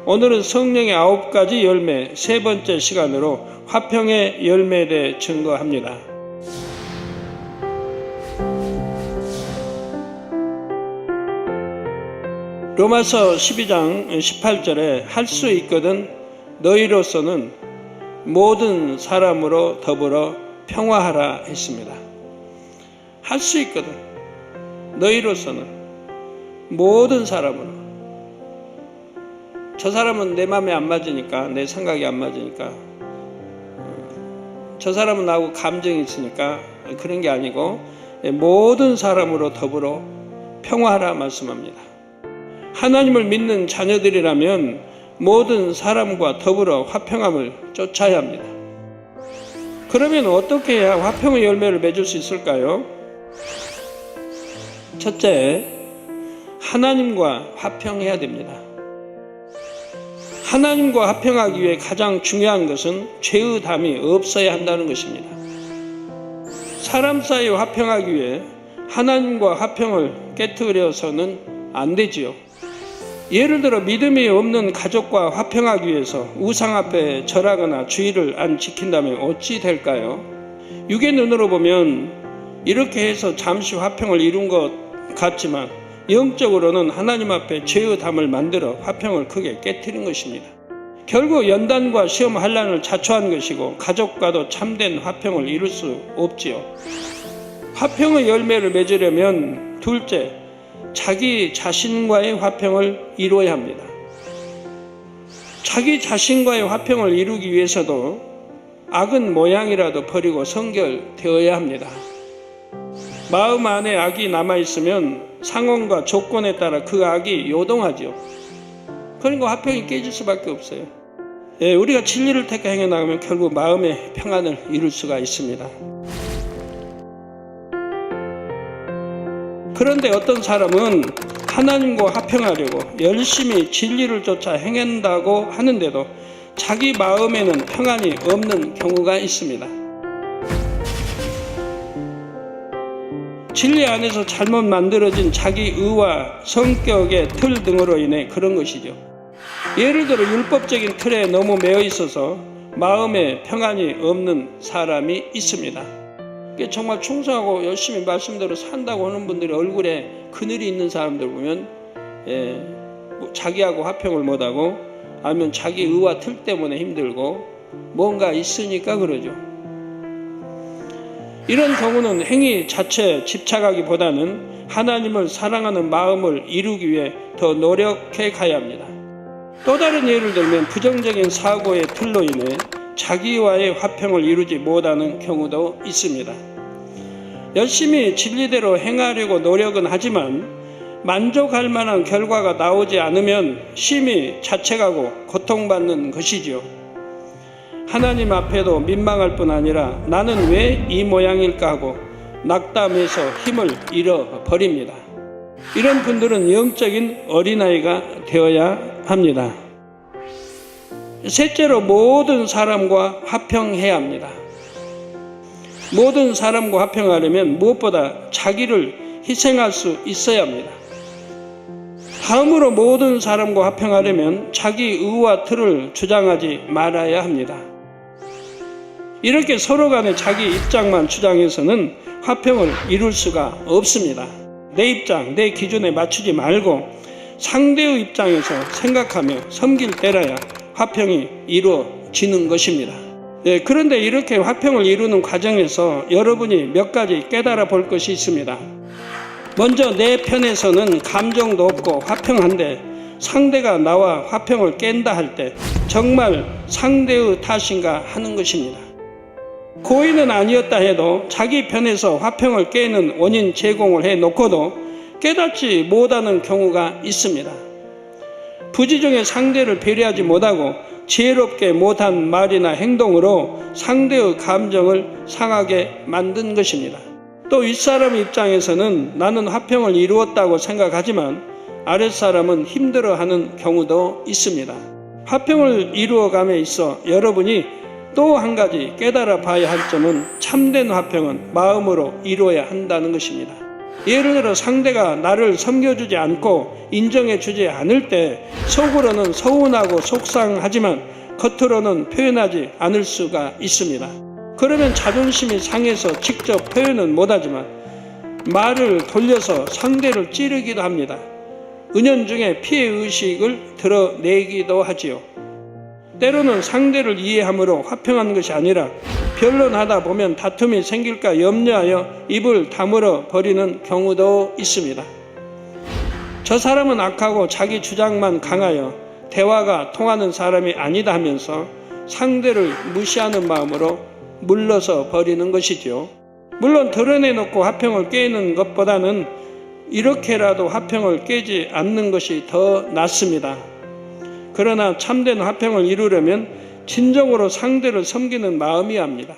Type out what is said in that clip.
오늘은 성령의 9가지 열매 세 번째 시간으로 화평의 열매에 대해 증거합니다. 로마서 12장 18절에 할 수 있거든 너희로서는 모든 사람으로 더불어 평화하라 했습니다. 할 수 있거든 너희로서는 모든 사람으로. 저 사람은 내 마음에 안 맞으니까, 내 생각이 안 맞으니까, 저 사람은 나하고 감정이 있으니까 그런 게 아니고 모든 사람으로 더불어 평화하라 말씀합니다. 하나님을 믿는 자녀들이라면 모든 사람과 더불어 화평함을 쫓아야 합니다. 그러면 어떻게 해야 화평의 열매를 맺을 수 있을까요? 첫째, 하나님과 화평해야 됩니다. 하나님과 화평하기 위해 가장 중요한 것은 죄의 담이 없어야 한다는 것입니다. 사람 사이 화평하기 위해 하나님과 화평을 깨트려서는 안 되지요. 예를 들어 믿음이 없는 가족과 화평하기 위해서 우상 앞에 절하거나 주의를 안 지킨다면 어찌 될까요? 육의 눈으로 보면 이렇게 해서 잠시 화평을 이룬 것 같지만 영적으로는 하나님 앞에 죄의 담을 만들어 화평을 크게 깨트린 것입니다. 결국 연단과 시험 환난을 자초한 것이고 가족과도 참된 화평을 이룰 수 없지요. 화평의 열매를 맺으려면 둘째, 자기 자신과의 화평을 이루어야 합니다. 자기 자신과의 화평을 이루기 위해서도 악은 모양이라도 버리고 성결되어야 합니다. 마음 안에 악이 남아있으면 상황과 조건에 따라 그 악이 요동하죠. 그러니까 화평이 깨질 수밖에 없어요. 우리가 진리를 택해 행해나가면 결국 마음의 평안을 이룰 수가 있습니다. 그런데 어떤 사람은 하나님과 화평하려고 열심히 진리를 쫓아 행한다고 하는데도 자기 마음에는 평안이 없는 경우가 있습니다. 진리 안에서 잘못 만들어진 자기 의와 성격의 틀 등으로 인해 그런 것이죠. 예를 들어 율법적인 틀에 너무 매여 있어서 마음에 평안이 없는 사람이 있습니다. 정말 충성하고 열심히 말씀대로 산다고 하는 분들이 얼굴에 그늘이 있는 사람들 보면 자기하고 화평을 못하고 아니면 자기 의와 틀 때문에 힘들고 뭔가 있으니까 그러죠. 이런 경우는 행위 자체에 집착하기보다는 하나님을 사랑하는 마음을 이루기 위해 더 노력해 가야 합니다. 또 다른 예를 들면 부정적인 사고의 틀로 인해 자기와의 화평을 이루지 못하는 경우도 있습니다. 열심히 진리대로 행하려고 노력은 하지만 만족할 만한 결과가 나오지 않으면 심히 자책하고 고통받는 것이지요. 하나님 앞에도 민망할 뿐 아니라 나는 왜 이 모양일까 하고 낙담해서 힘을 잃어버립니다. 이런 분들은 영적인 어린아이가 되어야 합니다. 셋째로 모든 사람과 화평해야 합니다. 모든 사람과 화평하려면 무엇보다 자기를 희생할 수 있어야 합니다. 다음으로 모든 사람과 화평하려면 자기 의와 틀을 주장하지 말아야 합니다. 이렇게 서로 간에 자기 입장만 주장해서는 화평을 이룰 수가 없습니다. 내 입장, 내 기준에 맞추지 말고 상대의 입장에서 생각하며 섬길 때라야 화평이 이루어지는 것입니다. 그런데 이렇게 화평을 이루는 과정에서 여러분이 몇 가지 깨달아 볼 것이 있습니다. 먼저 내 편에서는 감정도 없고 화평한데 상대가 나와 화평을 깬다 할 때 정말 상대의 탓인가 하는 것입니다. 고의는 아니었다 해도 자기 편에서 화평을 깨는 원인 제공을 해놓고도 깨닫지 못하는 경우가 있습니다. 부지중에 상대를 배려하지 못하고 지혜롭게 못한 말이나 행동으로 상대의 감정을 상하게 만든 것입니다. 또 윗사람 입장에서는 나는 화평을 이루었다고 생각하지만 아랫사람은 힘들어하는 경우도 있습니다. 화평을 이루어감에 있어 여러분이 또 한 가지 깨달아 봐야 할 점은 참된 화평은 마음으로 이루어야 한다는 것입니다. 예를 들어 상대가 나를 섬겨주지 않고 인정해주지 않을 때 속으로는 서운하고 속상하지만 겉으로는 표현하지 않을 수가 있습니다. 그러면 자존심이 상해서 직접 표현은 못하지만 말을 돌려서 상대를 찌르기도 합니다. 은연중에 피해의식을 드러내기도 하지요. 때로는 상대를 이해함으로 화평한 것이 아니라 변론하다 보면 다툼이 생길까 염려하여 입을 다물어 버리는 경우도 있습니다. 저 사람은 악하고 자기 주장만 강하여 대화가 통하는 사람이 아니다 하면서 상대를 무시하는 마음으로 물러서 버리는 것이죠. 물론 드러내놓고 화평을 깨는 것보다는 이렇게라도 화평을 깨지 않는 것이 더 낫습니다. 그러나 참된 화평을 이루려면 진정으로 상대를 섬기는 마음이어야 합니다.